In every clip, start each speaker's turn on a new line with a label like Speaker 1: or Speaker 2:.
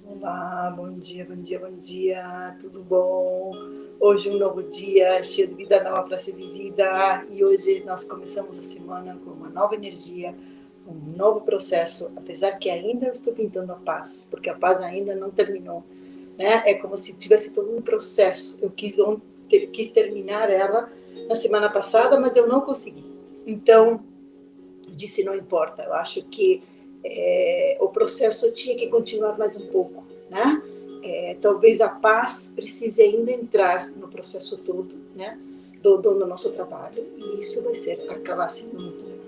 Speaker 1: Olá, bom dia, bom dia, bom dia, tudo bom? Hoje um novo dia, cheio de vida nova para ser vivida, e hoje nós começamos a semana com uma nova energia, um novo processo, apesar que ainda eu estou pintando a paz, porque a paz ainda não terminou, né? É como se tivesse todo um processo, eu quis terminar ela na semana passada, mas eu não consegui, então disse não importa, eu acho que o processo tinha que continuar mais um pouco, né? Talvez a paz precise ainda entrar no processo todo, né? Do nosso trabalho, e isso acabar sendo muito legal.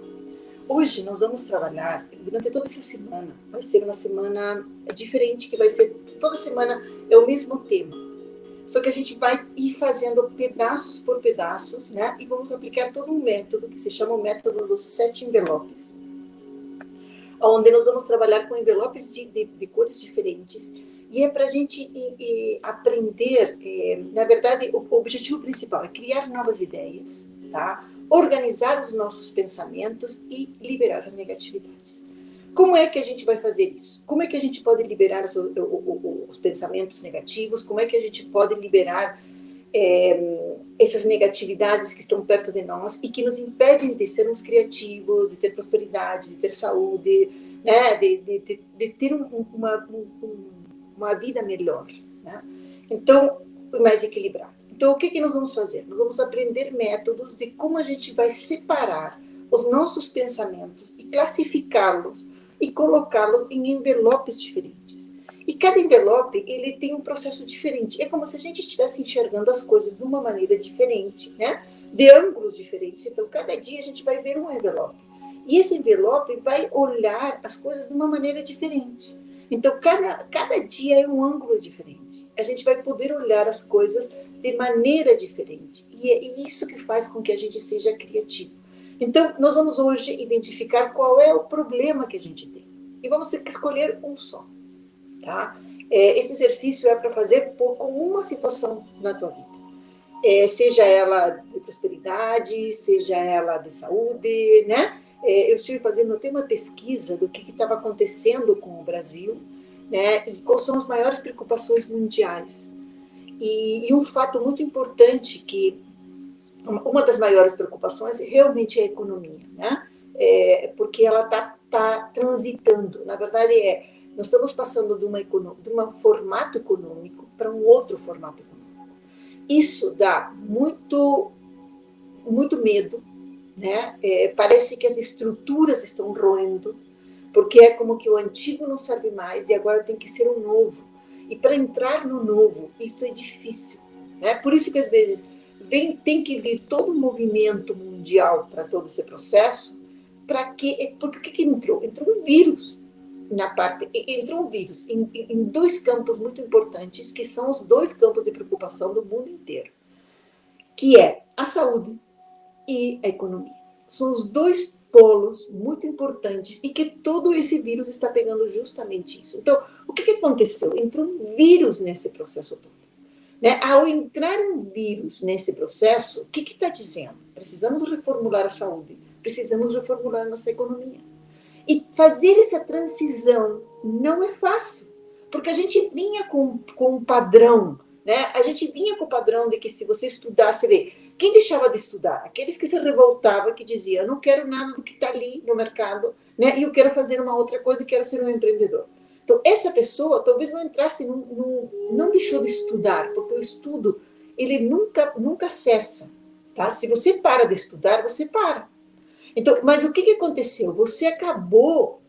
Speaker 1: Hoje nós vamos trabalhar, durante toda essa semana, vai ser uma semana diferente, que vai ser, toda semana é o mesmo tema, só que a gente vai ir fazendo pedaços por pedaços, né? E vamos aplicar todo um método que se chama o método dos 7 envelopes, onde nós vamos trabalhar com envelopes de cores diferentes, e é para a gente aprender, na verdade, o objetivo principal é criar novas ideias, tá? Organizar os nossos pensamentos e liberar as negatividades. Como é que a gente vai fazer isso? Como é que a gente pode liberar os pensamentos negativos? Como é que a gente pode liberar essas negatividades que estão perto de nós e que nos impedem de sermos criativos, de ter prosperidade, de ter saúde, né? de ter uma vida melhor, né? Então, mais equilibrada. Então, o que nós vamos fazer? Nós vamos aprender métodos de como a gente vai separar os nossos pensamentos e classificá-los e colocá-los em envelopes diferentes. E cada envelope, ele tem um processo diferente. É como se a gente estivesse enxergando as coisas de uma maneira diferente, né? De ângulos diferentes. Então, cada dia a gente vai ver um envelope. E esse envelope vai olhar as coisas de uma maneira diferente. Então, cada dia é um ângulo diferente. A gente vai poder olhar as coisas de maneira diferente. E é isso que faz com que a gente seja criativo. Então, nós vamos hoje identificar qual é o problema que a gente tem. E vamos ter que escolher um só. Tá? Esse exercício é para fazer com uma situação na tua vida. Seja ela de prosperidade, seja ela de saúde, né? Eu estive fazendo até uma pesquisa do que estava acontecendo com o Brasil, né? E quais são as maiores preocupações mundiais. E um fato muito importante que uma das maiores preocupações realmente é a economia, né? Porque ela tá transitando. Na verdade, nós estamos passando de um formato econômico para um outro formato econômico. Isso dá muito medo, né? Parece que as estruturas estão roendo, porque é como que o antigo não serve mais e agora tem que ser o novo. E para entrar no novo, isso é difícil, né? Por isso que às vezes tem que vir todo um movimento mundial para todo esse processo, porque o que entrou? Entrou um vírus entrou um vírus em dois campos muito importantes, que são os dois campos de preocupação do mundo inteiro, que é a saúde e a economia. São os dois polos muito importantes e que todo esse vírus está pegando justamente isso. Então, o que aconteceu? Entrou um vírus nesse processo todo. Né? Ao entrar um vírus nesse processo, o que está dizendo? Precisamos reformular a saúde, precisamos reformular a nossa economia. E fazer essa transição não é fácil, porque a gente vinha com um padrão, né? A gente vinha com o padrão de que se você estudasse, vê, quem deixava de estudar? Aqueles que se revoltavam, que diziam, eu não quero nada do que está ali no mercado, né? E eu quero fazer uma outra coisa e quero ser um empreendedor. Então, essa pessoa talvez não entrasse, não deixou de estudar, porque o estudo, ele nunca cessa, tá? Se você para de estudar, você para. Então, mas o que aconteceu? Você acabou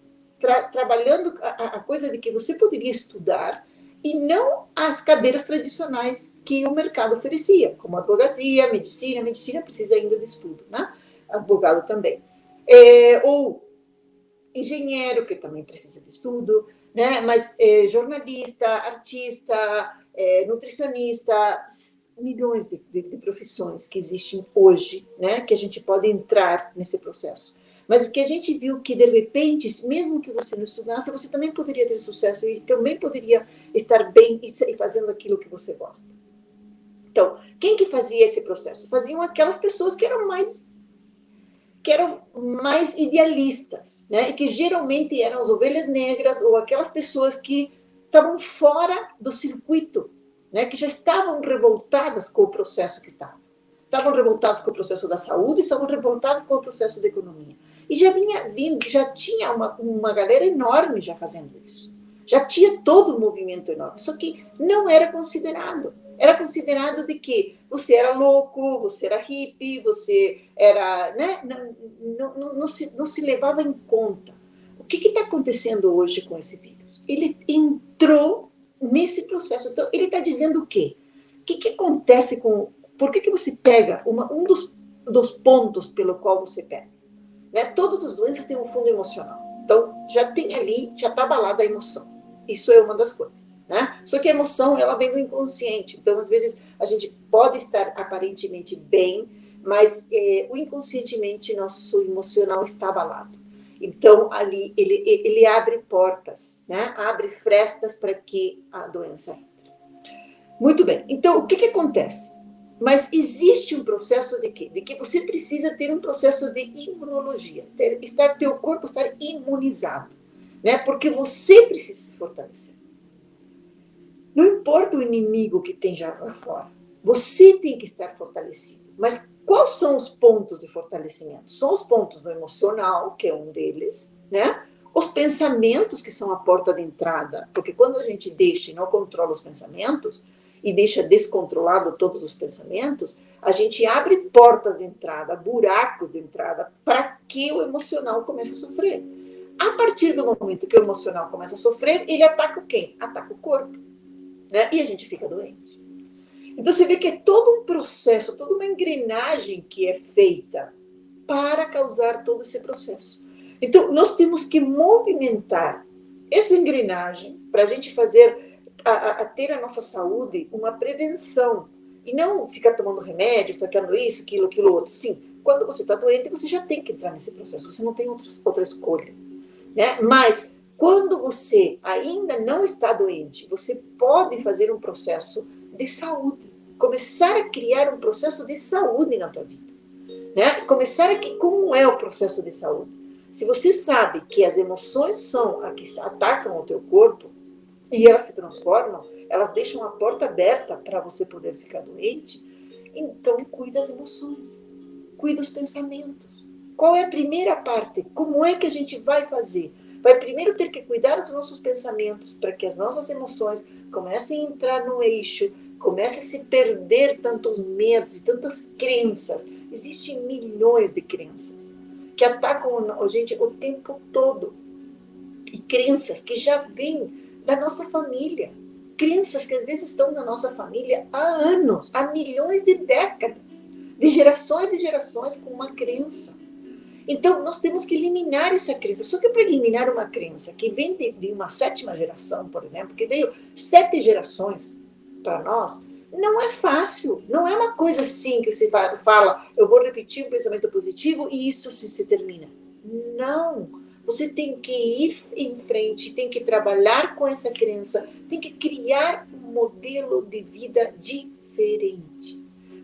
Speaker 1: trabalhando a coisa de que você poderia estudar e não as cadeiras tradicionais que o mercado oferecia, como advocacia, medicina. Medicina precisa ainda de estudo, né? Advogado também. Ou engenheiro, que também precisa de estudo, né? Mas jornalista, artista, nutricionista, milhões de profissões que existem hoje, né? Que a gente pode entrar nesse processo. Mas o que a gente viu que, de repente, mesmo que você não estudasse, você também poderia ter sucesso e também poderia estar bem e fazendo aquilo que você gosta. Então, quem que fazia esse processo? Faziam aquelas pessoas que eram idealistas, né? E que geralmente eram as ovelhas negras ou aquelas pessoas que estavam fora do circuito, né, que já estavam revoltadas com o processo que estava. Estavam revoltados com o processo da saúde, estavam revoltados com o processo da economia. E já tinha uma galera enorme já fazendo isso. Já tinha todo um movimento enorme, só que não era considerado. Era considerado de que você era louco, você era hippie, você era... Né? Não se levava em conta. O que está acontecendo hoje com esse vírus? Ele entrou nesse processo. Então, ele está dizendo o quê? O que acontece com... Por que você pega um dos pontos pelo qual você pega? Né? Todas as doenças têm um fundo emocional. Então, já tem ali, já está abalada a emoção. Isso é uma das coisas. Né? Só que a emoção, ela vem do inconsciente. Então, às vezes, a gente pode estar aparentemente bem, mas o inconscientemente nosso emocional está abalado. Então, ali, ele abre portas, né? Abre frestas para que a doença entre. Muito bem. Então, o que acontece? Mas existe um processo de quê? De que você precisa ter um processo de imunologia, teu corpo estar imunizado, né? Porque você precisa se fortalecer. Não importa o inimigo que tem já lá fora, você tem que estar fortalecido. Mas quais são os pontos de fortalecimento? São os pontos do emocional, que é um deles, né? Os pensamentos, que são a porta de entrada, porque quando a gente deixa e não controla os pensamentos, e deixa descontrolado todos os pensamentos, a gente abre portas de entrada, buracos de entrada, para que o emocional comece a sofrer. A partir do momento que o emocional começa a sofrer, ele ataca quem? Ataca o corpo. Né? E a gente fica doente. Então você vê que é todo um processo, toda uma engrenagem que é feita para causar todo esse processo. Então nós temos que movimentar essa engrenagem para a gente fazer, ter a nossa saúde uma prevenção. E não ficar tomando remédio, ficando isso, aquilo outro. Sim, quando você está doente, você já tem que entrar nesse processo, você não tem outra escolha. Né? Mas quando você ainda não está doente, você pode fazer um processo de saúde. Começar a criar um processo de saúde na tua vida. Né? Começar aqui, como é o processo de saúde? Se você sabe que as emoções são as que atacam o teu corpo, e elas se transformam, elas deixam a porta aberta para você poder ficar doente, então cuida das emoções, cuida dos pensamentos. Qual é a primeira parte? Como é que a gente vai fazer? Vai primeiro ter que cuidar dos nossos pensamentos, para que as nossas emoções comecem a entrar no eixo, comecem a se perder tantos medos e tantas crenças. Existem milhões de crenças que atacam a gente o tempo todo. E crenças que já vêm da nossa família. Crenças que às vezes estão na nossa família há anos, há milhões de décadas, de gerações e gerações com uma crença. Então, nós temos que eliminar essa crença. Só que para eliminar uma crença que vem de uma 7ª geração, por exemplo, que veio 7 gerações para nós, não é fácil. Não é uma coisa assim que você fala, eu vou repetir um pensamento positivo e isso se termina. Não. Você tem que ir em frente, tem que trabalhar com essa crença, tem que criar um modelo de vida diferente.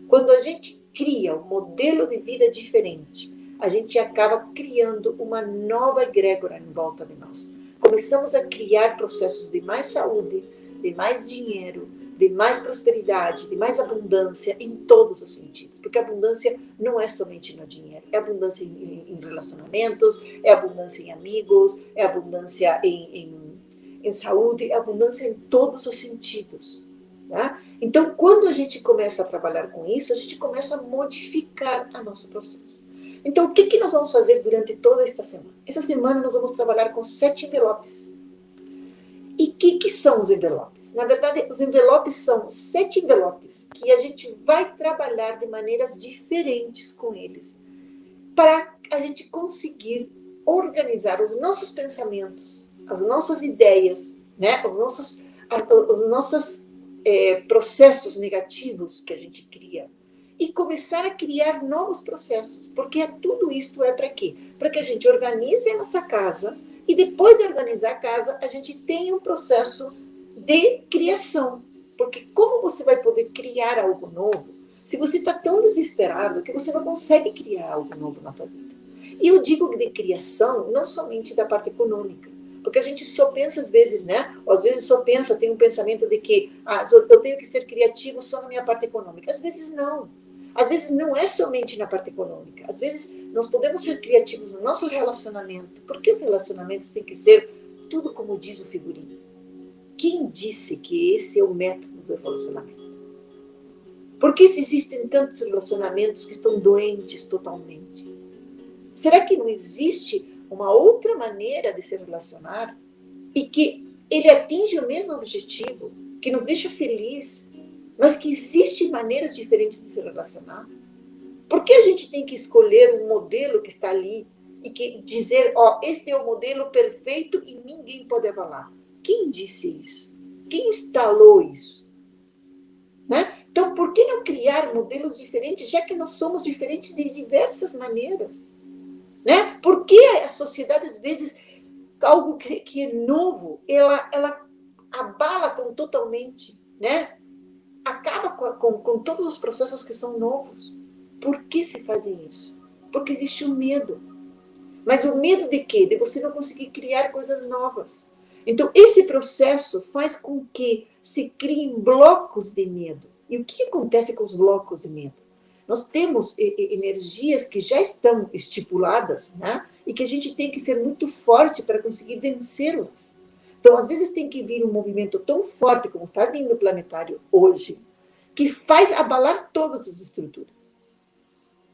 Speaker 1: Quando a gente cria um modelo de vida diferente, a gente acaba criando uma nova egrégora em volta de nós. Começamos a criar processos de mais saúde, de mais dinheiro, de mais prosperidade, de mais abundância em todos os sentidos. Porque a abundância não é somente no dinheiro, é abundância em relacionamentos, é abundância em amigos, é abundância em saúde, é abundância em todos os sentidos. Tá? Então, quando a gente começa a trabalhar com isso, a gente começa a modificar o nosso processo. Então, o que nós vamos fazer durante toda esta semana? Essa semana nós vamos trabalhar com 7 envelopes. E o que são os envelopes? Na verdade, os envelopes são 7 envelopes que a gente vai trabalhar de maneiras diferentes com eles para a gente conseguir organizar os nossos pensamentos, as nossas ideias, né? os nossos processos negativos que a gente cria e começar a criar novos processos, porque tudo isto é para quê? Para que a gente organize a nossa casa e depois de organizar a casa, a gente tem um processo de criação. Porque como você vai poder criar algo novo se você está tão desesperado que você não consegue criar algo novo na tua vida? E eu digo de criação não somente da parte econômica, Porque a gente só pensa às vezes, né? Ou às vezes só pensa, tem um pensamento de que eu tenho que ser criativo só na minha parte econômica. Às vezes não. Às vezes não é somente na parte econômica. Às vezes nós podemos ser criativos no nosso relacionamento. Porque os relacionamentos têm que ser tudo como diz o figurino. Quem disse que esse é o método do relacionamento? Por que existem tantos relacionamentos que estão doentes totalmente? Será que não existe uma outra maneira de se relacionar e que ele atinge o mesmo objetivo, que nos deixa feliz, mas que existem maneiras diferentes de se relacionar? Por que a gente tem que escolher um modelo que está ali e que dizer, este é o modelo perfeito e ninguém pode abalar? Quem disse isso? Quem instalou isso? Né? Então, por que não criar modelos diferentes, já que nós somos diferentes de diversas maneiras? Né? Por que a sociedade, às vezes, algo que é novo, ela abala totalmente, né? Acaba com todos os processos que são novos. Por que se fazem isso? Porque existe um medo. Mas o medo de quê? De você não conseguir criar coisas novas. Então, esse processo faz com que se criem blocos de medo. E o que acontece com os blocos de medo? Nós temos energias que já estão estipuladas, né? E que a gente tem que ser muito forte para conseguir vencê-las. Então, às vezes tem que vir um movimento tão forte como está vindo o planetário hoje, que faz abalar todas as estruturas.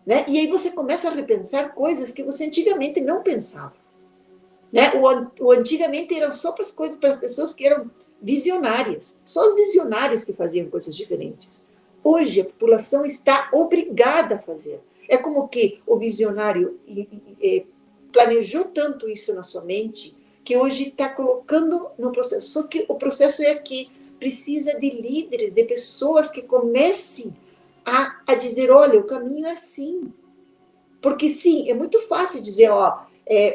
Speaker 1: Né? E aí você começa a repensar coisas que você antigamente não pensava. Né? O antigamente eram só para as coisas, para as pessoas que eram visionárias. Só os visionários que faziam coisas diferentes. Hoje a população está obrigada a fazer. É como que o visionário planejou tanto isso na sua mente que hoje está colocando no processo. Só que o processo é que precisa de líderes, de pessoas que comecem a dizer, olha, o caminho é assim. Porque sim, é muito fácil dizer,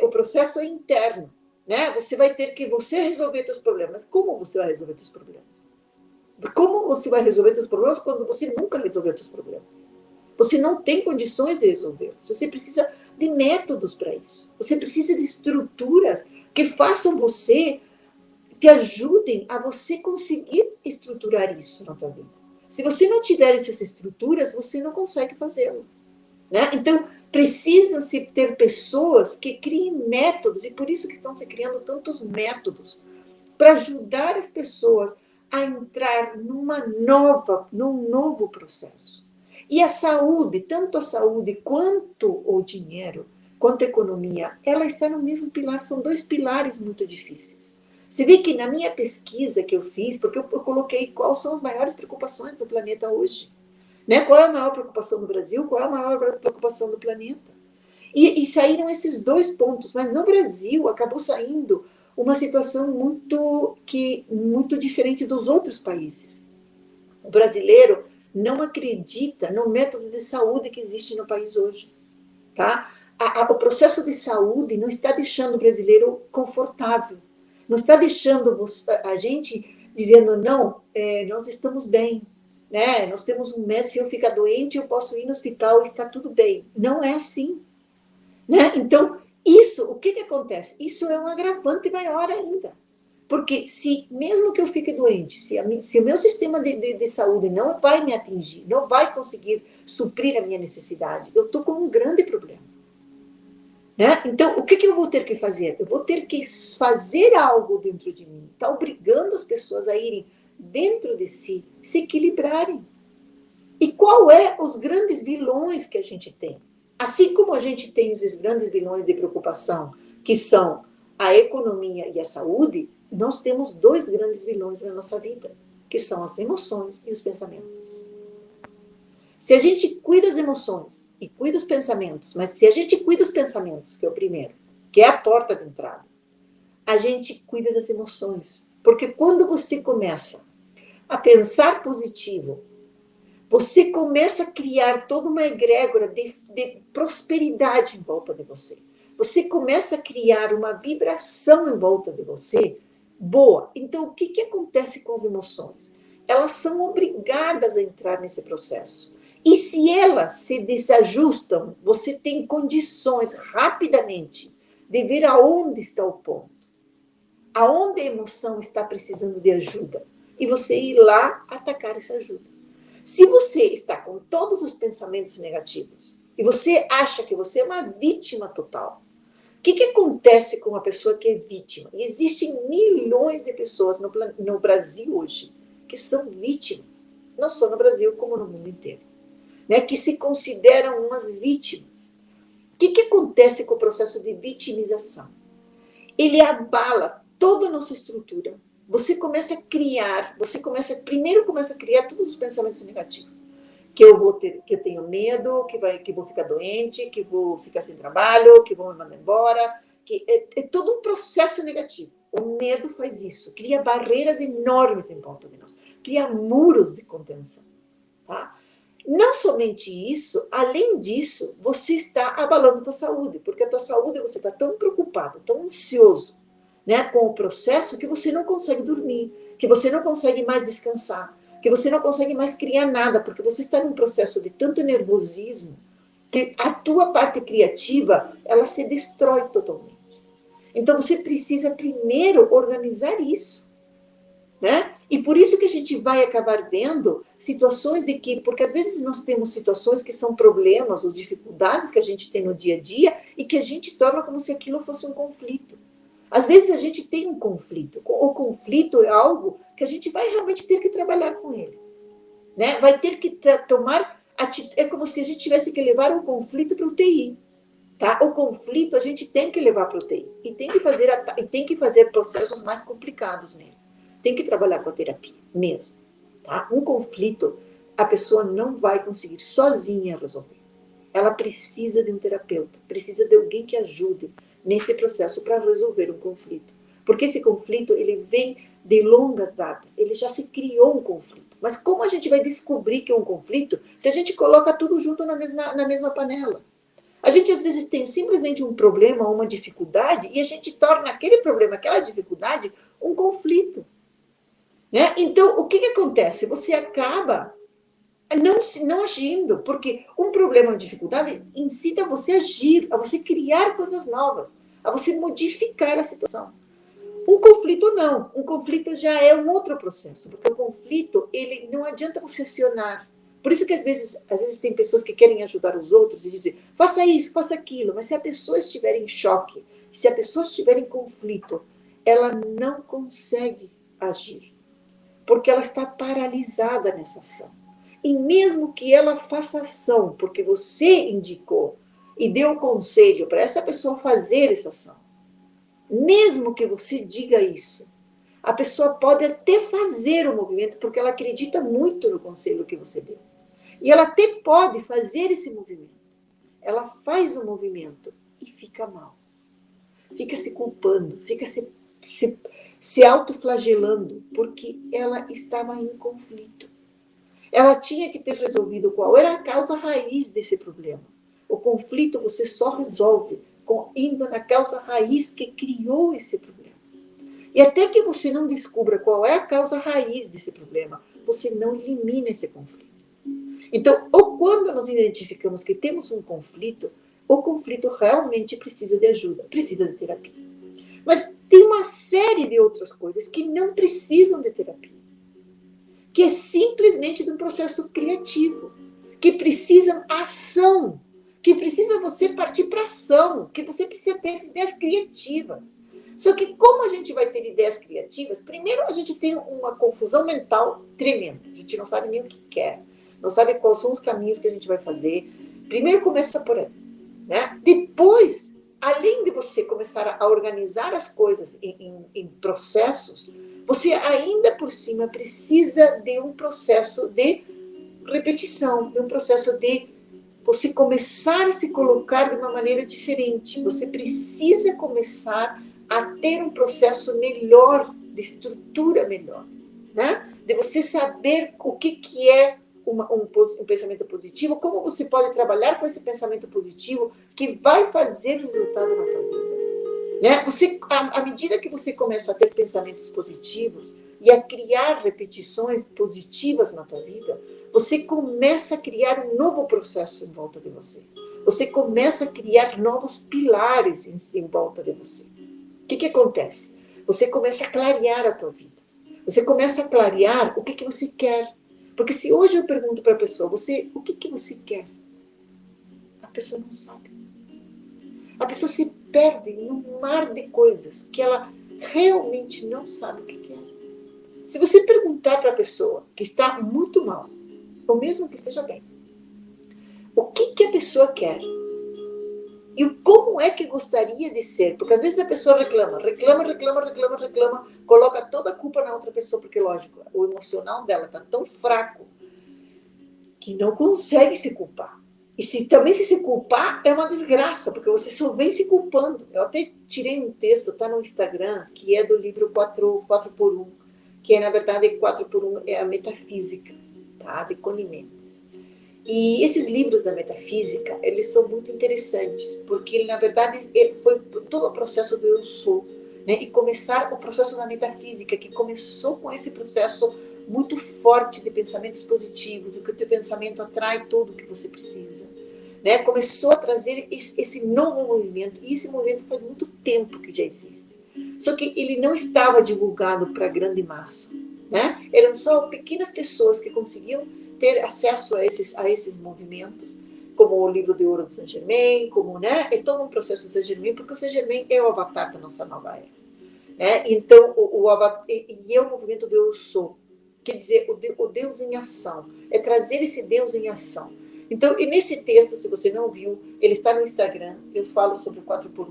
Speaker 1: o processo é interno, né? Você vai ter que resolver seus problemas. Como você vai resolver seus problemas? Como você vai resolver seus problemas quando você nunca resolveu seus problemas? Você não tem condições de resolvê-los. Você precisa de métodos para isso. Você precisa de estruturas que façam você, te ajudem a você conseguir estruturar isso na tua vida. Se você não tiver essas estruturas, você não consegue fazê-lo. Né? Então, precisa-se ter pessoas que criem métodos, e por isso que estão se criando tantos métodos, para ajudar as pessoas a entrar num novo processo. E a saúde, tanto a saúde quanto o dinheiro, quanto a economia, ela está no mesmo pilar, são dois pilares muito difíceis. Você vê que na minha pesquisa que eu fiz, porque eu coloquei quais são as maiores preocupações do planeta hoje, né? Qual é a maior preocupação do Brasil, qual é a maior preocupação do planeta. E saíram esses dois pontos, mas no Brasil acabou saindo uma situação muito diferente dos outros países. O brasileiro não acredita no método de saúde que existe no país hoje. Tá? O processo de saúde não está deixando o brasileiro confortável. Não está deixando a gente dizendo, não, nós estamos bem. Né? Nós temos um médico, se eu ficar doente, eu posso ir no hospital e está tudo bem. Não é assim. Né? Então, o que acontece? Isso é um agravante maior ainda. Porque mesmo que eu fique doente, se o meu sistema de saúde não vai me atingir, não vai conseguir suprir a minha necessidade, eu estou com um grande problema. Né? Então, o que eu vou ter que fazer? Eu vou ter que fazer algo dentro de mim. Está obrigando as pessoas a irem dentro de si, se equilibrarem. E qual é os grandes vilões que a gente tem? Assim como a gente tem esses grandes vilões de preocupação, que são a economia e a saúde, nós temos dois grandes vilões na nossa vida, que são as emoções e os pensamentos. Se a gente cuida das emoções e cuida dos pensamentos, mas se a gente cuida dos pensamentos, que é o primeiro, que é a porta de entrada, a gente cuida das emoções. Porque quando você começa a pensar positivo, você começa a criar toda uma egrégora de prosperidade em volta de você. Você começa a criar uma vibração em volta de você boa. Então, o que acontece com as emoções? Elas são obrigadas a entrar nesse processo. E se elas se desajustam, você tem condições rapidamente de ver aonde está o ponto. aonde a emoção está precisando de ajuda, e você ir lá atacar essa ajuda. Se você está com todos os pensamentos negativos e você acha que você é uma vítima total, o que acontece com uma pessoa que é vítima? E existem milhões de pessoas no Brasil hoje que são vítimas, não só no Brasil, como no mundo inteiro, né, que se consideram umas vítimas. O que acontece com o processo de vitimização? Ele abala toda a nossa estrutura. Você começa a criar, primeiro começa a criar todos os pensamentos negativos. Que eu tenho medo, que vou ficar doente, que vou ficar sem trabalho, que vão me mandar embora. É todo um processo negativo. O medo faz isso, cria barreiras enormes em volta de nós, cria muros de contenção. Tá? Não somente isso, além disso, você está abalando a tua saúde, porque a tua saúde você está tão preocupado, tão ansioso, né, com o processo que você não consegue dormir, que você não consegue mais descansar, que você não consegue mais criar nada, porque você está num processo de tanto nervosismo que a tua parte criativa, ela se destrói totalmente. Então você precisa primeiro organizar isso, né? E por isso que a gente vai acabar vendo situações de que, porque às vezes nós temos situações que são problemas ou dificuldades que a gente tem no dia a dia e que a gente torna como se aquilo fosse um conflito. Às vezes a gente tem um conflito. O conflito é algo que a gente vai realmente ter que trabalhar com ele, né? Vai ter que tomar atitude. É como se a gente tivesse que levar um conflito para o UTI. Tá? O conflito a gente tem que levar para o UTI e tem que fazer processos mais complicados nele. Tem que trabalhar com a terapia mesmo. Tá? Um conflito a pessoa não vai conseguir sozinha resolver. Ela precisa de um terapeuta, precisa de alguém que ajude nesse processo para resolver um conflito. Porque esse conflito ele vem de longas datas, ele já se criou um conflito. Mas como a gente vai descobrir que é um conflito se a gente coloca tudo junto na mesma panela? A gente, às vezes, tem simplesmente um problema, uma dificuldade, e a gente torna aquele problema, aquela dificuldade, um conflito. Né? Então, o que acontece? Você acaba não agindo, porque um problema, uma dificuldade, incita a você agir, a você criar coisas novas, a você modificar a situação. Um conflito, não. Um conflito já é um outro processo, porque o conflito, ele não adianta você acionar. Por isso que às vezes tem pessoas que querem ajudar os outros e dizem, faça isso, faça aquilo, mas se a pessoa estiver em choque, se a pessoa estiver em conflito, ela não consegue agir, porque ela está paralisada nessa ação. E mesmo que ela faça ação, porque você indicou e deu o conselho para essa pessoa fazer essa ação, mesmo que você diga isso, a pessoa pode até fazer o movimento, porque ela acredita muito no conselho que você deu. E ela até pode fazer esse movimento. Ela faz o movimento e fica mal. Fica se culpando, fica se autoflagelando, porque ela estava em conflito. Ela tinha que ter resolvido qual era a causa raiz desse problema. O conflito você só resolve indo na causa raiz que criou esse problema. E até que você não descubra qual é a causa raiz desse problema, você não elimina esse conflito. Então, ou quando nós identificamos que temos um conflito, o conflito realmente precisa de ajuda, precisa de terapia. Mas tem uma série de outras coisas que não precisam de terapia, que é simplesmente de um processo criativo, que precisam ação, que precisa você partir para ação, que você precisa ter ideias criativas. Só que como a gente vai ter ideias criativas, primeiro a gente tem uma confusão mental tremenda, a gente não sabe nem o que quer, não sabe quais são os caminhos que a gente vai fazer. Primeiro começa por aí, né? Depois, além de você começar a organizar as coisas em processos, você ainda por cima precisa de um processo de repetição, de um processo de você começar a se colocar de uma maneira diferente. Você precisa começar a ter um processo melhor, de estrutura melhor, né? De você saber o que é um pensamento positivo, como você pode trabalhar com esse pensamento positivo que vai fazer resultado na tua vida. Né? À medida que você começa a ter pensamentos positivos e a criar repetições positivas na tua vida, você começa a criar um novo processo em volta de você. Você começa a criar novos pilares em volta de você. O que acontece? Você começa a clarear a tua vida. Você começa a clarear o que você quer. Porque se hoje eu pergunto para a pessoa, o que você quer? A pessoa não sabe. A pessoa se perde num mar de coisas que ela realmente não sabe o que quer. Se você perguntar para a pessoa que está muito mal, ou mesmo que esteja bem, o que a pessoa quer? E como é que gostaria de ser? Porque às vezes a pessoa reclama, coloca toda a culpa na outra pessoa, porque, lógico, o emocional dela está tão fraco que não consegue se culpar. E se culpar, é uma desgraça, porque você só vem se culpando. Eu até tirei um texto, está no Instagram, que é do livro 4x1, que é, na verdade, 4x1 é a metafísica, tá? De Kahneman. E esses livros da metafísica, eles são muito interessantes, porque, na verdade, foi todo o processo do eu sou, né? E começar o processo da metafísica, que começou com esse processo muito forte de pensamentos positivos, do que o teu pensamento atrai tudo o que você precisa, né? Começou a trazer esse novo movimento, e esse movimento faz muito tempo que já existe. Só que ele não estava divulgado para a grande massa, né? Eram só pequenas pessoas que conseguiam ter acesso a esses movimentos, como o livro de ouro do Saint Germain, como, né, é todo um processo do Saint Germain, porque o Saint Germain é o avatar da nossa nova era, né? Então, é o movimento do eu sou, quer dizer, o Deus em ação, é trazer esse Deus em ação. Então, e nesse texto, se você não viu, ele está no Instagram, eu falo sobre o 4x1,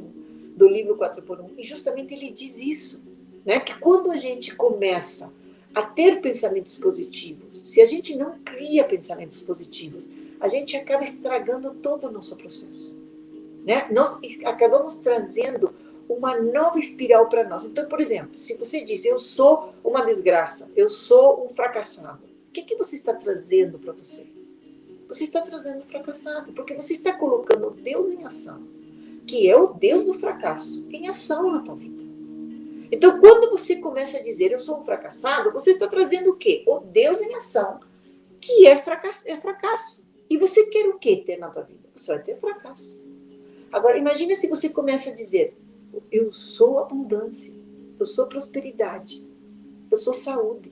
Speaker 1: do livro 4x1, e justamente ele diz isso, né, que quando a gente começa a ter pensamentos positivos, se a gente não cria pensamentos positivos, a gente acaba estragando todo o nosso processo, né? Nós acabamos trazendo uma nova espiral para nós. Então, por exemplo, se você diz, eu sou uma desgraça, eu sou um fracassado, o que você está trazendo para você? Você está trazendo fracassado, porque você está colocando Deus em ação, que é o Deus do fracasso, em ação na tua vida. Então, quando você começa a dizer, eu sou um fracassado, você está trazendo o quê? O Deus em ação, que é fracasso. E você quer o quê ter na tua vida? Você vai ter fracasso. Agora, imagine se você começa a dizer, eu sou abundância, eu sou prosperidade, eu sou saúde.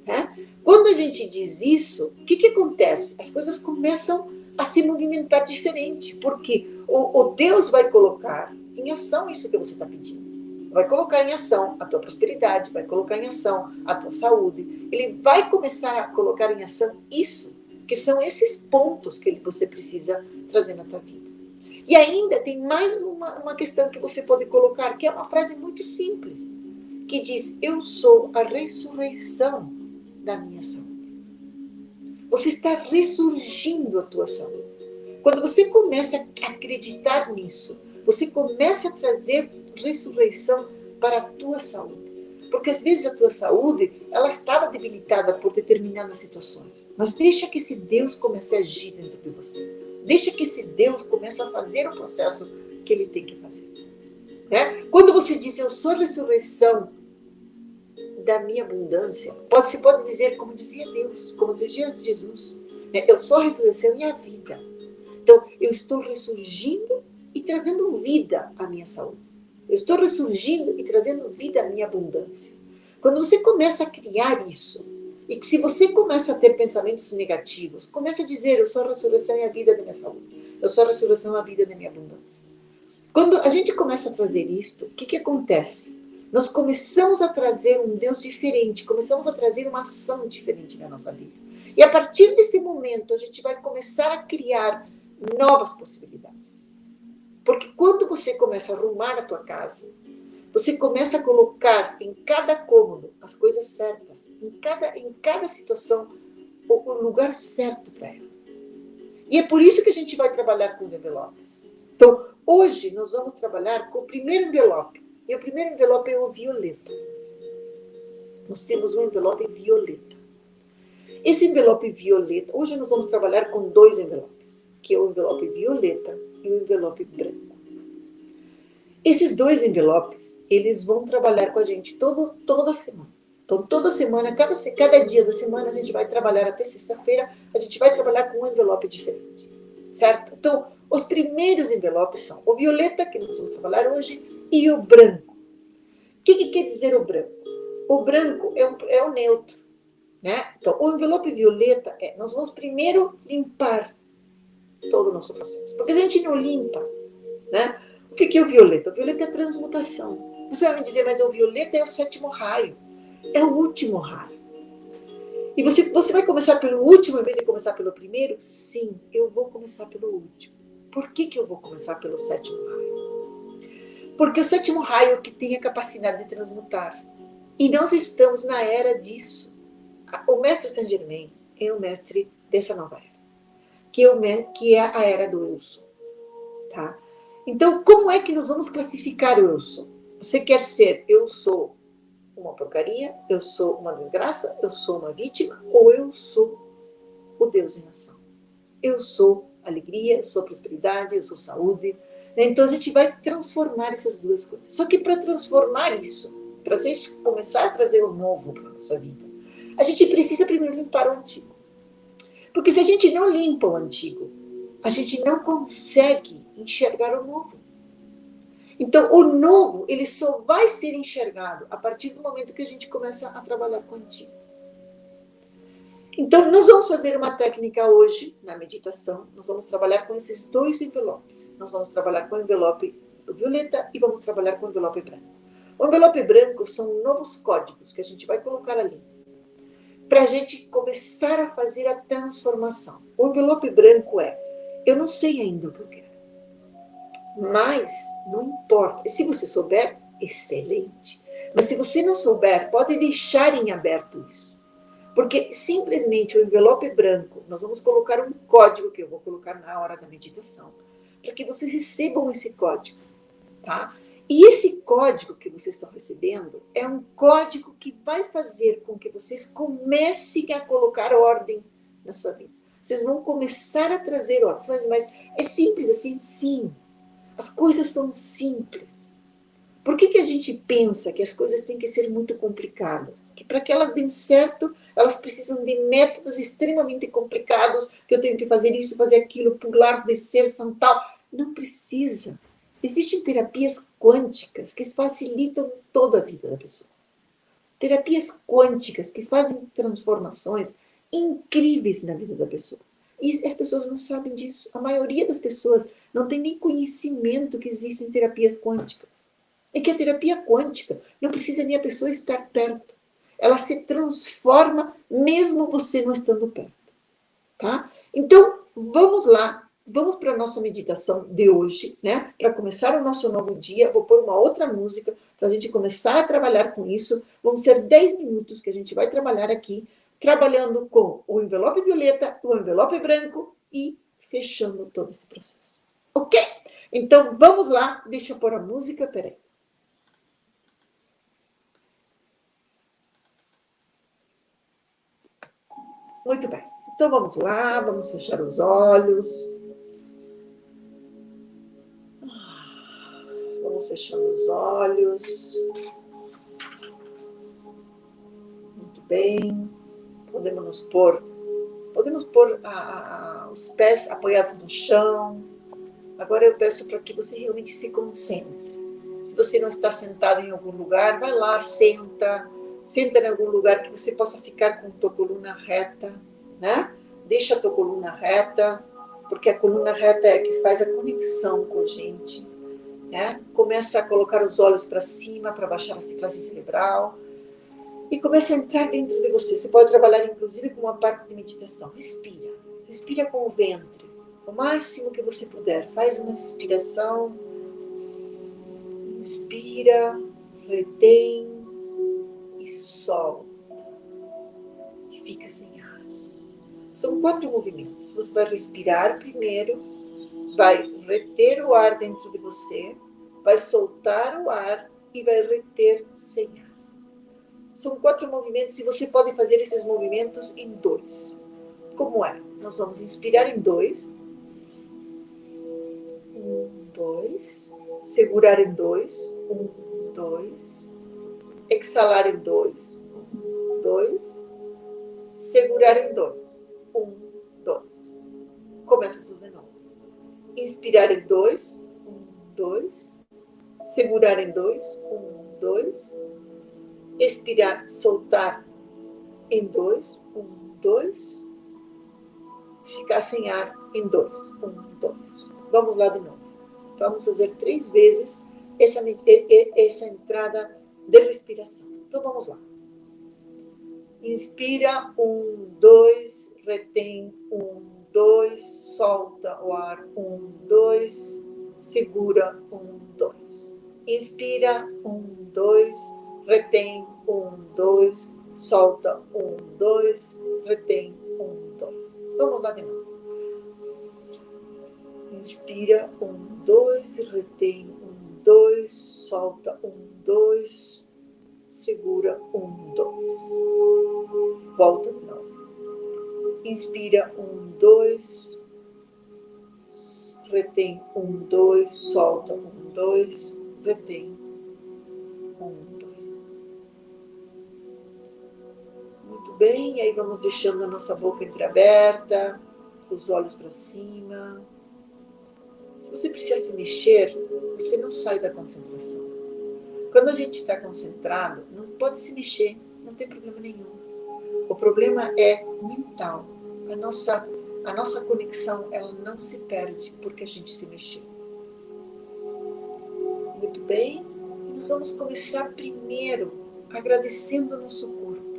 Speaker 1: Né? Quando a gente diz isso, o que acontece? As coisas começam a se movimentar diferente, porque o Deus vai colocar em ação isso que você está pedindo. Vai colocar em ação a tua prosperidade, vai colocar em ação a tua saúde. Ele vai começar a colocar em ação isso, que são esses pontos que você precisa trazer na tua vida. E ainda tem mais uma questão que você pode colocar, que é uma frase muito simples, que diz, eu sou a ressurreição da minha saúde. Você está ressurgindo a tua saúde. Quando você começa a acreditar nisso, você começa a trazer ressurreição para a tua saúde. Porque às vezes a tua saúde, ela estava debilitada por determinadas situações. Mas deixa que esse Deus comece a agir dentro de você. Deixa que esse Deus comece a fazer o processo que ele tem que fazer. Né? Quando você diz, eu sou a ressurreição da minha abundância, você pode dizer, como dizia Deus, como dizia Jesus, né? Eu sou a ressurreição e a vida. Então, eu estou ressurgindo e trazendo vida à minha saúde. Eu estou ressurgindo e trazendo vida à minha abundância. Quando você começa a criar isso, e que se você começa a ter pensamentos negativos, começa a dizer, eu sou a ressurreição e a vida da minha saúde. Eu sou a ressurreição e a vida da minha abundância. Quando a gente começa a trazer isto, o que acontece? Nós começamos a trazer um Deus diferente, começamos a trazer uma ação diferente na nossa vida. E a partir desse momento, a gente vai começar a criar novas possibilidades. Porque quando você começa a arrumar a tua casa, você começa a colocar em cada cômodo as coisas certas, em cada situação, o lugar certo para ela. E é por isso que a gente vai trabalhar com os envelopes. Então, hoje nós vamos trabalhar com o primeiro envelope. E o primeiro envelope é o violeta. Nós temos um envelope violeta. Esse envelope violeta, hoje nós vamos trabalhar com 2 envelopes, que é o envelope violeta e o envelope branco. Esses 2 envelopes, eles vão trabalhar com a gente toda semana. Então, toda semana, cada dia da semana, a gente vai trabalhar até sexta-feira, a gente vai trabalhar com um envelope diferente, certo? Então, os primeiros envelopes são o violeta, que nós vamos trabalhar hoje, e o branco. que quer dizer o branco? O branco é o neutro, né? Então, o envelope violeta nós vamos primeiro limpar todo o nosso processo. Porque se a gente não limpa, né? O que é o violeta? O violeta é a transmutação. Você vai me dizer, mas o violeta é o 7º raio. É o último raio. E você vai começar pelo último em vez de começar pelo primeiro? Sim, eu vou começar pelo último. Por que eu vou começar pelo 7º raio? Porque o 7º raio é o que tem a capacidade de transmutar. E nós estamos na era disso. O mestre Saint Germain é o mestre dessa nova era, que é a era do eu sou. Tá? Então, como é que nós vamos classificar o eu sou? Você quer ser eu sou uma porcaria, eu sou uma desgraça, eu sou uma vítima, ou eu sou o Deus em ação? Eu sou alegria, eu sou prosperidade, eu sou saúde. Então, a gente vai transformar essas duas coisas. Só que para transformar isso, para a gente começar a trazer o novo para a nossa vida, a gente precisa primeiro limpar o antigo. Porque se a gente não limpa o antigo, a gente não consegue enxergar o novo. Então, o novo, ele só vai ser enxergado a partir do momento que a gente começa a trabalhar com o antigo. Então, nós vamos fazer uma técnica hoje, na meditação, nós vamos trabalhar com esses 2 envelopes. Nós vamos trabalhar com o envelope violeta e vamos trabalhar com o envelope branco. O envelope branco são novos códigos que a gente vai colocar ali, para a gente começar a fazer a transformação. O envelope branco eu não sei ainda o que eu quero. Mas não importa. Se você souber, excelente. Mas se você não souber, pode deixar em aberto isso. Porque simplesmente o envelope branco, nós vamos colocar um código que eu vou colocar na hora da meditação, para que vocês recebam esse código, tá? E esse código que vocês estão recebendo é um código que vai fazer com que vocês comecem a colocar ordem na sua vida. Vocês vão começar a trazer ordem. Mas é simples assim? Sim. As coisas são simples. Por que a gente pensa que as coisas têm que ser muito complicadas? Que para que elas deem certo, elas precisam de métodos extremamente complicados, que eu tenho que fazer isso, fazer aquilo, pular, descer, saltar. Não precisa. Existem terapias quânticas que facilitam toda a vida da pessoa. Terapias quânticas que fazem transformações incríveis na vida da pessoa. E as pessoas não sabem disso. A maioria das pessoas não tem nem conhecimento que existem terapias quânticas. É que a terapia quântica não precisa nem a pessoa estar perto. Ela se transforma mesmo você não estando perto. Tá? Então, vamos lá. Vamos para a nossa meditação de hoje, né? Para começar o nosso novo dia. Vou pôr uma outra música para a gente começar a trabalhar com isso. Vão ser 10 minutos que a gente vai trabalhar aqui, trabalhando com o envelope violeta, o envelope branco e fechando todo esse processo. Ok? Então, vamos lá. Deixa eu pôr a música. Peraí. Muito bem. Então, vamos lá. Vamos fechar os olhos. Vamos fechando os olhos. Muito bem. Podemos pôr os pés apoiados no chão. Agora eu peço para que você realmente se concentre. Se você não está sentado em algum lugar, vai lá, senta. Senta em algum lugar que você possa ficar com a tua coluna reta, né? Deixa a tua coluna reta, porque a coluna reta é a que faz a conexão com a gente, né? Começa a colocar os olhos para cima, para baixar a ciclagem cerebral. E começa a entrar dentro de você. Você pode trabalhar, inclusive, com uma parte de meditação. Respira. Respira com o ventre. O máximo que você puder. Faz uma respiração. Inspira, retém e solta. E fica sem ar. São 4 movimentos. Você vai respirar primeiro, vai reter o ar dentro de você, vai soltar o ar e vai reter sem ar. São 4 movimentos e você pode fazer esses movimentos em 2. Como é? Nós vamos inspirar em 2. 1, 2. Segurar em 2. 1, 2. Exalar em 2. 1, 2. Segurar em 2. 1, 2. Começa tudo de novo. Inspirar em 2. 1, 2. Segurar em 2. 1, 2. Expirar, soltar em 2. 1, 2. Ficar sem ar em 2. 1, 2. Vamos lá de novo. Vamos fazer 3 vezes essa entrada de respiração. Então vamos lá. Inspira, 1, 2, retém, 1, 2, solta o ar, 1, 2, segura, 1, 2. Inspira, 1, 2, retém, 1, 2, solta, 1, 2, retém, 1, 2. Vamos lá de novo. Inspira, 1, 2, retém, 1, 2, solta, 1, 2, segura, 1, 2. Volta de novo. Inspira, 1, 2, retém, 1, 2, solta, 1, 2, retém, 1, 2. Muito bem, e aí vamos deixando a nossa boca entreaberta, os olhos para cima. Se você precisa se mexer, você não sai da concentração. Quando a gente está concentrado, não pode se mexer, não tem problema nenhum. O problema é mental. A nossa conexão, ela não se perde porque a gente se mexeu. Muito bem, e nós vamos começar primeiro agradecendo o nosso corpo.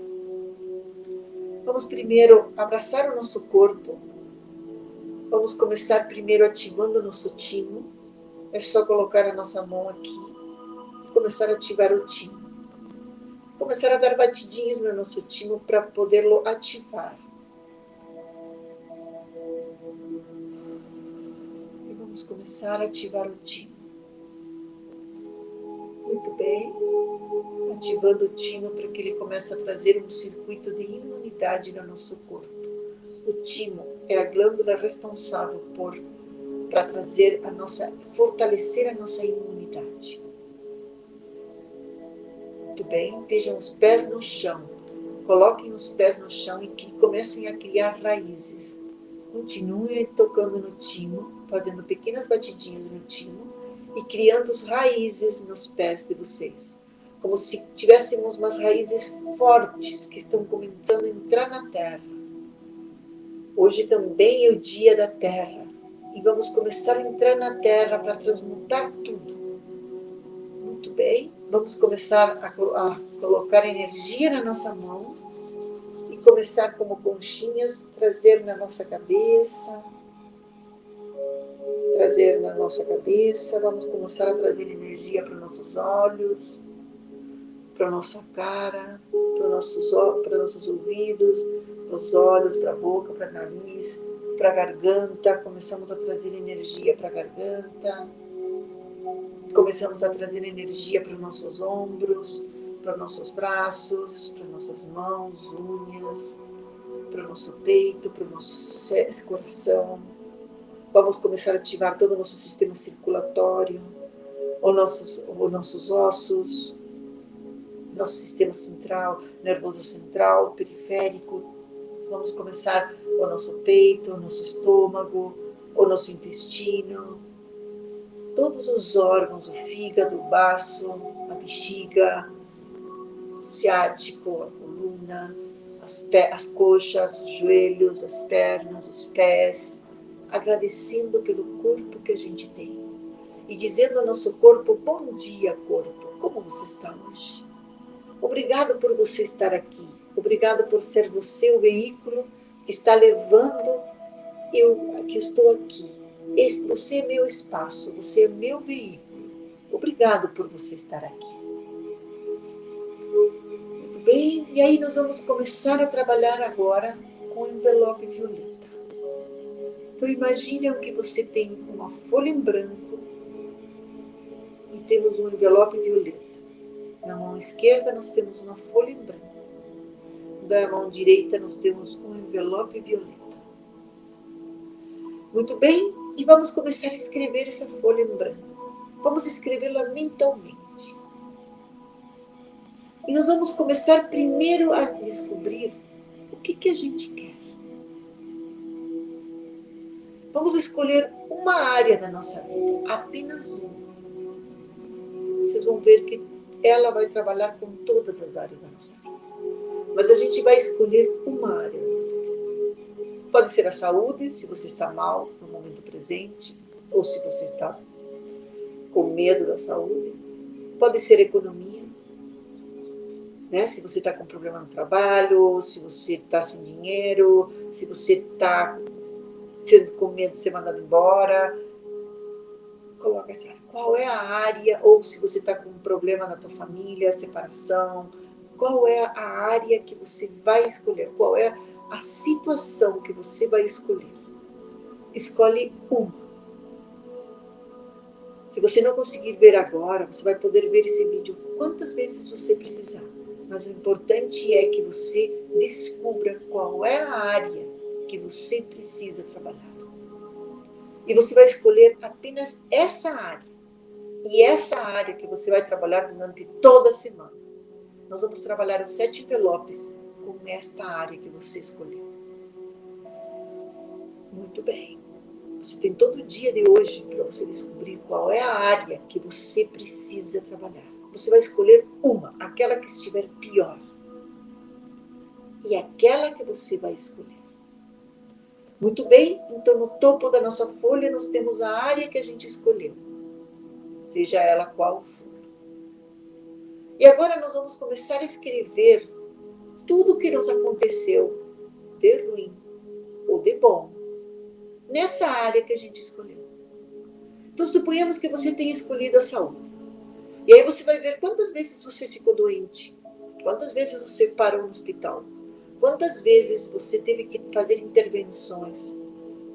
Speaker 1: Vamos primeiro abraçar o nosso corpo. Vamos começar primeiro ativando o nosso timo. É só colocar a nossa mão aqui e começar a ativar o timo. Começar a dar batidinhos no nosso timo para poderlo ativar. E vamos começar a ativar o timo. Muito bem. Ativando o timo para que ele comece a trazer um circuito de imunidade no nosso corpo. O timo é a glândula responsável para fortalecer a nossa imunidade. Muito bem, estejam os pés no chão. Coloquem os pés no chão e que comecem a criar raízes. Continuem tocando no timo, fazendo pequenas batidinhas no timo e criando as raízes nos pés de vocês. Como se tivéssemos umas raízes fortes que estão começando a entrar na terra. Hoje também é o dia da terra e vamos começar a entrar na terra para transmutar tudo. Muito bem, vamos começar a colocar energia na nossa mão e começar como conchinhas, trazer na nossa cabeça. Vamos começar a trazer energia para os nossos olhos, para a nossa cara, para os nossos ouvidos, para os olhos, para a boca, para o nariz, para a garganta. Começamos a trazer energia para a garganta. Começamos a trazer energia para os nossos ombros, para os nossos braços, para as nossas mãos, unhas, para o nosso peito, para o nosso coração. Vamos começar a ativar todo o nosso sistema circulatório, os nossos ossos, nosso sistema central, nervoso central, periférico. Vamos começar o nosso peito, o nosso estômago, o nosso intestino, todos os órgãos, o fígado, o baço, a bexiga, o ciático, a coluna, as coxas, os joelhos, as pernas, os pés, agradecendo pelo corpo que a gente tem e dizendo ao nosso corpo: bom dia, corpo, como você está hoje? Obrigado por você estar aqui. Obrigado por ser você o veículo que está levando eu que estou aqui. Você é meu espaço, você é meu veículo. Obrigado por você estar aqui. Muito bem, e aí nós vamos começar a trabalhar agora com o envelope violeta. Então imagine que você tem uma folha em branco e temos um envelope violeta. Na mão esquerda nós temos uma folha em branco. Da mão direita nós temos um envelope violeta. Muito bem, e vamos começar a escrever essa folha em branco. Vamos escrevê-la mentalmente. E nós vamos começar primeiro a descobrir o que a gente quer. Vamos escolher uma área da nossa vida, apenas uma. Vocês vão ver que ela vai trabalhar com todas as áreas da nossa vida. Mas a gente vai escolher uma área da nossa vida. Pode ser a saúde, se você está mal no momento presente, ou se você está com medo da saúde. Pode ser economia, né? Se você está com problema no trabalho, se você está sem dinheiro, se você está com medo de ser mandado embora, coloca assim, qual é a área, ou se você está com um problema na tua família, separação, qual é a área que você vai escolher, qual é a situação que você vai escolher. Escolhe uma. Se você não conseguir ver agora, você vai poder ver esse vídeo quantas vezes você precisar. Mas o importante é que você descubra qual é a área que você precisa trabalhar. E você vai escolher apenas essa área. E essa área que você vai trabalhar durante toda a semana. Nós vamos trabalhar os 7 envelopes com esta área que você escolheu. Muito bem. Você tem todo o dia de hoje para você descobrir qual é a área que você precisa trabalhar. Você vai escolher uma, aquela que estiver pior. E aquela que você vai escolher. Muito bem, então no topo da nossa folha nós temos a área que a gente escolheu. Seja ela qual for. E agora nós vamos começar a escrever tudo o que nos aconteceu de ruim ou de bom nessa área que a gente escolheu. Então, suponhamos que você tenha escolhido a saúde. E aí você vai ver quantas vezes você ficou doente, quantas vezes você parou no hospital, quantas vezes você teve que fazer intervenções,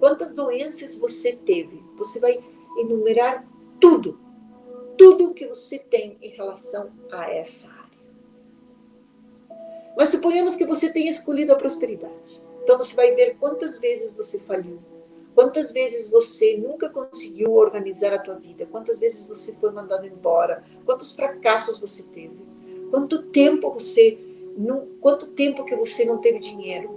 Speaker 1: quantas doenças você teve. Você vai enumerar tudo que você tem em relação a essa área. Mas suponhamos que você tenha escolhido a prosperidade. Então você vai ver quantas vezes você faliu, quantas vezes você nunca conseguiu organizar a tua vida, quantas vezes você foi mandado embora, quantos fracassos você teve, quanto tempo que você não teve dinheiro,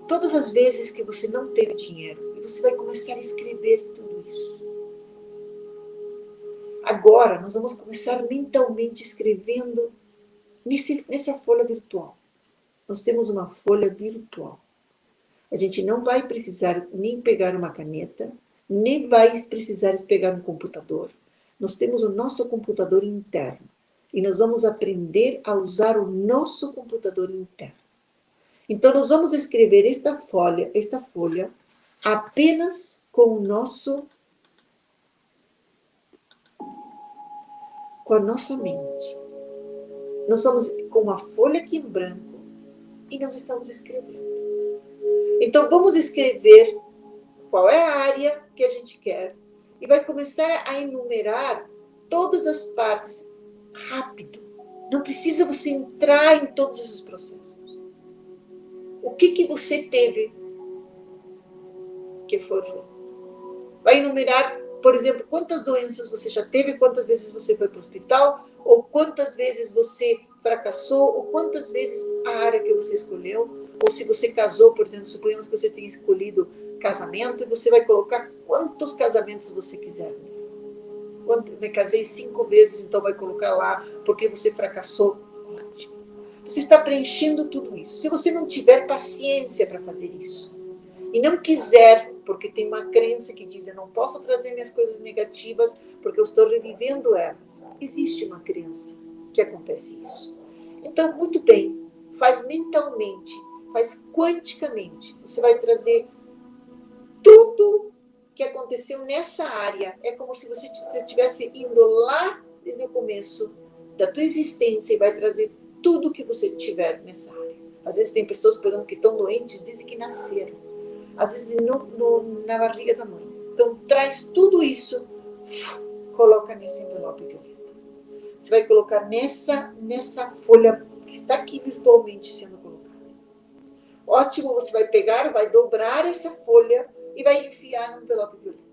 Speaker 1: todas as vezes que você não teve dinheiro, e você vai começar a escrever tudo isso. Agora, nós vamos começar mentalmente escrevendo nessa folha virtual. Nós temos uma folha virtual. A gente não vai precisar nem pegar uma caneta, nem vai precisar pegar um computador. Nós temos o nosso computador interno. E nós vamos aprender a usar o nosso computador interno. Então, nós vamos escrever esta folha apenas com a nossa mente. Nós estamos com uma folha aqui em branco e nós estamos escrevendo. Então, vamos escrever qual é a área que a gente quer e vai começar a enumerar todas as partes rápido. Não precisa você entrar em todos esses processos. O que você teve que foi ruim? Vai enumerar, por exemplo, quantas doenças você já teve, quantas vezes você foi para o hospital, ou quantas vezes você fracassou, ou quantas vezes a área que você escolheu, ou se você casou, por exemplo, suponhamos que você tenha escolhido casamento, e você vai colocar quantos casamentos você quiser. Me casei 5 vezes, então vai colocar lá, porque você fracassou. Ótimo. Você está preenchendo tudo isso. Se você não tiver paciência para fazer isso, e não quiser, porque tem uma crença que diz, eu não posso trazer minhas coisas negativas, porque eu estou revivendo elas. Existe uma crença que acontece isso. Então, muito bem, faz mentalmente, faz quanticamente. Você vai trazer tudo que aconteceu nessa área. É como se você estivesse indo lá desde o começo da tua existência e vai trazer tudo que você tiver nessa área. Às vezes tem pessoas, por exemplo, que estão doentes desde que nasceram. Às vezes na barriga da mãe. Então, traz tudo isso, coloca nesse envelope violeta. Você vai colocar nessa folha que está aqui virtualmente sendo colocada. Ótimo, você vai pegar, vai dobrar essa folha e vai enfiar no envelope violeta.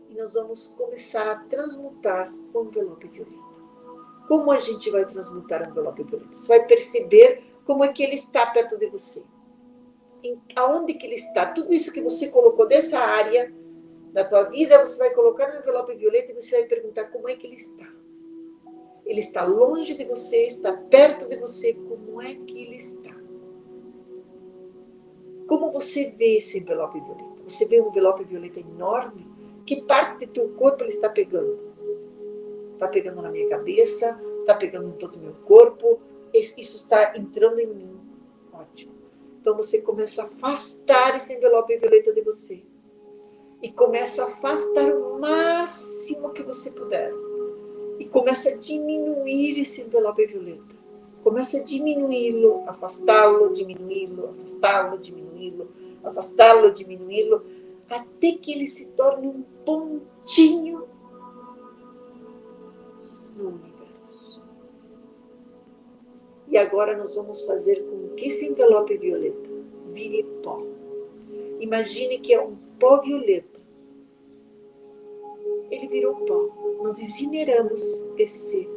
Speaker 1: E nós vamos começar a transmutar o envelope violeta. Como a gente vai transmutar o envelope violeta? Você vai perceber como é que ele está perto de você. Aonde que ele está? Tudo isso que você colocou dessa área da tua vida, você vai colocar no envelope violeta e você vai perguntar como é que ele está. Ele está longe de você, está perto de você, como é que ele está? Como você vê esse envelope violeta? Você vê um envelope violeta enorme? Que parte do teu corpo ele está pegando? Está pegando na minha cabeça? Está pegando em todo o meu corpo? Isso está entrando em mim. Ótimo. Então você começa a afastar esse envelope violeta de você. E começa a afastar o máximo que você puder. E começa a diminuir esse envelope violeta. Começa a diminuí-lo, afastá-lo, diminuí-lo, afastá-lo, diminuí-lo, afastá-lo, diminuí-lo, até que ele se torne um pontinho no universo. E agora nós vamos fazer com que esse envelope violeta vire pó. Imagine que é um pó violeta. Ele virou pó. Nós incineramos esse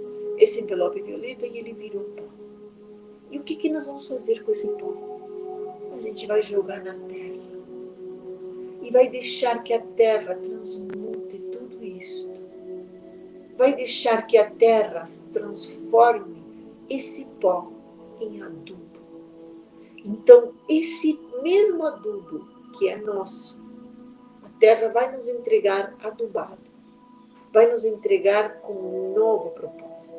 Speaker 1: envelope violeta e ele virou pó. E o que nós vamos fazer com esse pó? A gente vai jogar na terra. E vai deixar que a terra transmute tudo isto. Vai deixar que a terra transforme esse pó em adubo. Então, esse mesmo adubo que é nosso, a terra vai nos entregar adubado. Vai nos entregar com um novo propósito.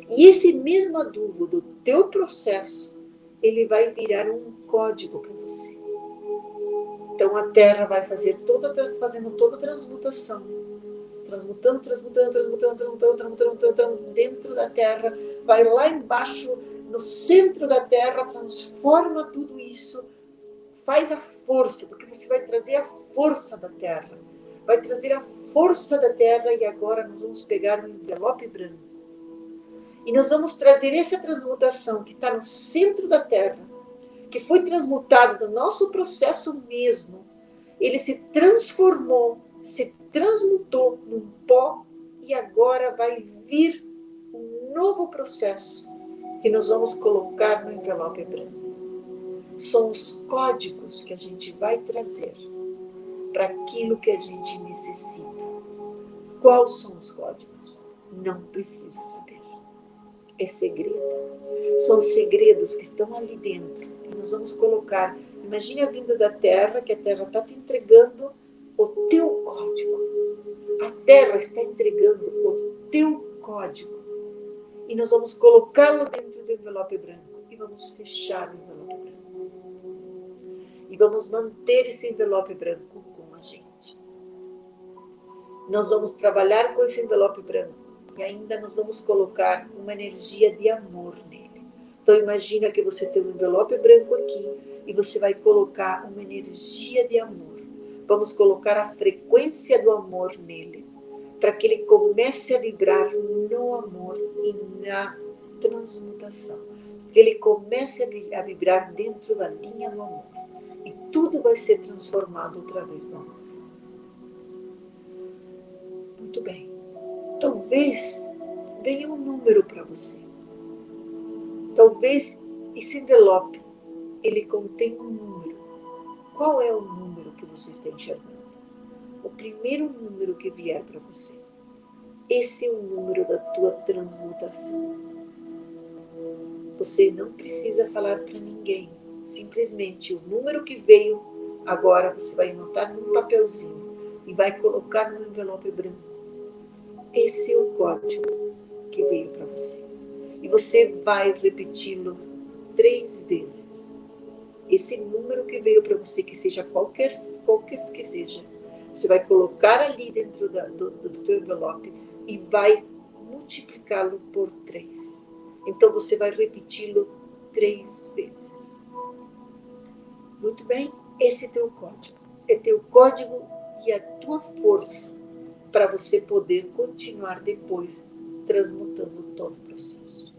Speaker 1: E esse mesmo adubo do teu processo, ele vai virar um código para você. Então a terra vai fazendo toda a transmutação. Transmutando, dentro da terra, vai lá embaixo, no centro da terra, transforma tudo isso, faz a força, porque você vai trazer a força da terra. Vai trazer a força da terra e agora nós vamos pegar um envelope branco. E nós vamos trazer essa transmutação que está no centro da terra, que foi transmutado do nosso processo mesmo. Ele se transformou, se transmutou num pó e agora vai vir um novo processo que nós vamos colocar no envelope branco. São os códigos que a gente vai trazer para aquilo que a gente necessita. Quais são os códigos? Não precisa saber. É segredo. São segredos que estão ali dentro. E nós vamos colocar. Imagine a vinda da Terra, que a Terra está te entregando o teu código. A Terra está entregando o teu código. E nós vamos colocá-lo dentro do envelope branco. E vamos fechar o envelope branco. E vamos manter esse envelope branco com a gente. Nós vamos trabalhar com esse envelope branco. E ainda nós vamos colocar uma energia de amor nele. Então imagina que você tem um envelope branco aqui e você vai colocar uma energia de amor. Vamos colocar a frequência do amor nele, para que ele comece a vibrar no amor e na transmutação. Que ele comece a vibrar dentro da linha do amor. E tudo vai ser transformado outra vez no amor. Muito bem. Talvez venha um número para você. Talvez esse envelope, ele contém um número. Qual é o número que você está enxergando? O primeiro número que vier para você. Esse é o número da tua transmutação. Você não precisa falar para ninguém. Simplesmente o número que veio, agora você vai anotar num papelzinho e vai colocar no envelope branco. Esse é o código que veio para você. E você vai repeti-lo 3 vezes. Esse número que veio para você, que seja qualquer que seja, você vai colocar ali dentro do teu envelope e vai multiplicá-lo por 3. Então você vai repeti-lo 3 vezes. Muito bem? Esse é teu código. É teu código e a tua força para você poder continuar depois transmutando todo o processo.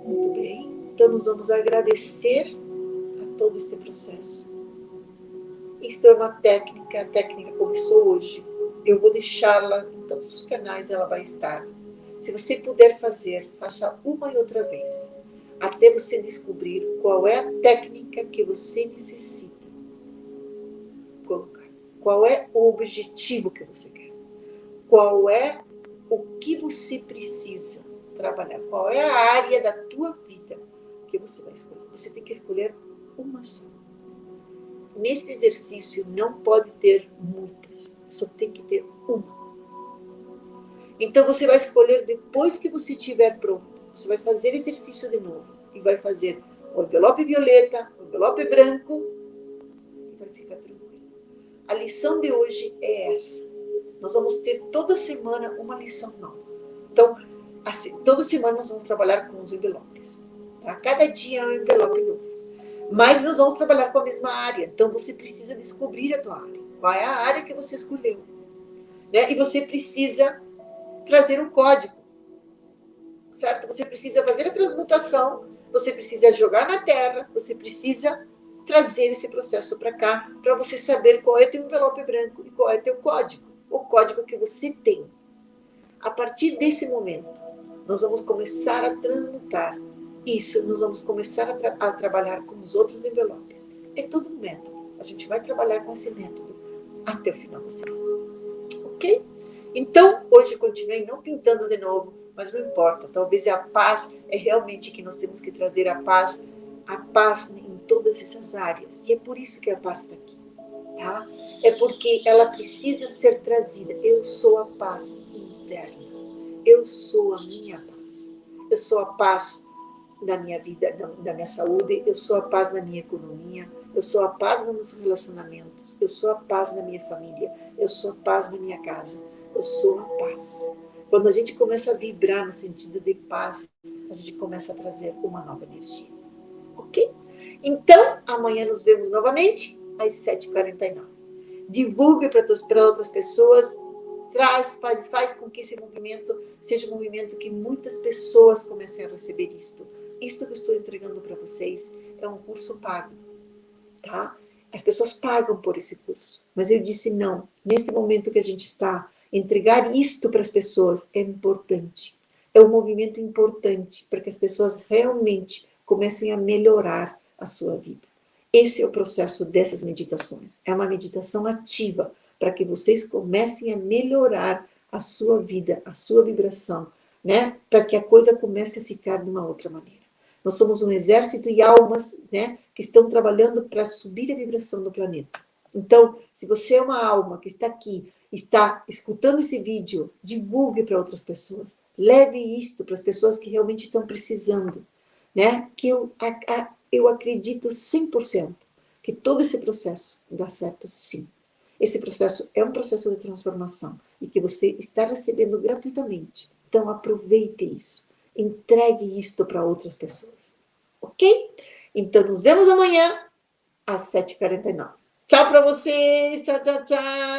Speaker 1: Muito bem. Então nós vamos agradecer a todo este processo. Isso é uma técnica, a técnica começou hoje. Eu vou deixá-la em todos os canais, ela vai estar. Se você puder fazer, faça uma e outra vez, até você descobrir qual é a técnica que você necessita colocar. Qual é o objetivo que você quer? Qual é o que você precisa trabalhar, qual é a área da tua vida que você vai escolher. Você tem que escolher uma só. Nesse exercício não pode ter muitas, só tem que ter uma. Então você vai escolher depois que você estiver pronto. Você vai fazer exercício de novo e vai fazer o envelope violeta, o envelope branco e vai ficar tranquilo. A lição de hoje é essa. Nós vamos ter toda semana uma lição nova. Então, assim, toda semana nós vamos trabalhar com os envelopes. Tá? Cada dia é um envelope novo. Mas nós vamos trabalhar com a mesma área. Então, você precisa descobrir a tua área. Qual é a área que você escolheu? Né? E você precisa trazer um código. Certo? Você precisa fazer a transmutação, você precisa jogar na terra, você precisa trazer esse processo para cá, para você saber qual é teu envelope branco e qual é teu código, o código que você tem. A partir desse momento, nós vamos começar a transmutar isso, nós vamos começar a trabalhar com os outros envelopes. É todo um método. A gente vai trabalhar com esse método até o final da semana. Ok? Então, hoje continuei não pintando de novo, mas não importa. Talvez a paz é realmente que nós temos que trazer a paz em todas essas áreas. E é por isso que a paz está aqui, tá? É porque ela precisa ser trazida. Eu sou a paz interna. Eu sou a minha paz. Eu sou a paz na minha vida, na minha saúde. Eu sou a paz na minha economia. Eu sou a paz nos meus relacionamentos. Eu sou a paz na minha família. Eu sou a paz na minha casa. Eu sou a paz. Quando a gente começa a vibrar no sentido de paz, a gente começa a trazer uma nova energia. Ok? Então, amanhã nos vemos novamente às 7h49. Divulgue para outras pessoas, faz com que esse movimento seja um movimento que muitas pessoas comecem a receber isto. Isto que eu estou entregando para vocês é um curso pago, tá? As pessoas pagam por esse curso, mas eu disse não. Nesse momento que a gente está, entregar isto para as pessoas é importante. É um movimento importante para que as pessoas realmente comecem a melhorar a sua vida. Esse é o processo dessas meditações. É uma meditação ativa para que vocês comecem a melhorar a sua vida, a sua vibração, né? Para que a coisa comece a ficar de uma outra maneira. Nós somos um exército e almas, né, que estão trabalhando para subir a vibração do planeta. Então, se você é uma alma que está aqui, está escutando esse vídeo, divulgue para outras pessoas. Leve isto para as pessoas que realmente estão precisando, né? Que eu acredito 100% que todo esse processo dá certo, sim. Esse processo é um processo de transformação e que você está recebendo gratuitamente. Então, aproveite isso. Entregue isto para outras pessoas. Ok? Então, nos vemos amanhã às 7h49. Tchau para vocês. Tchau, tchau, tchau.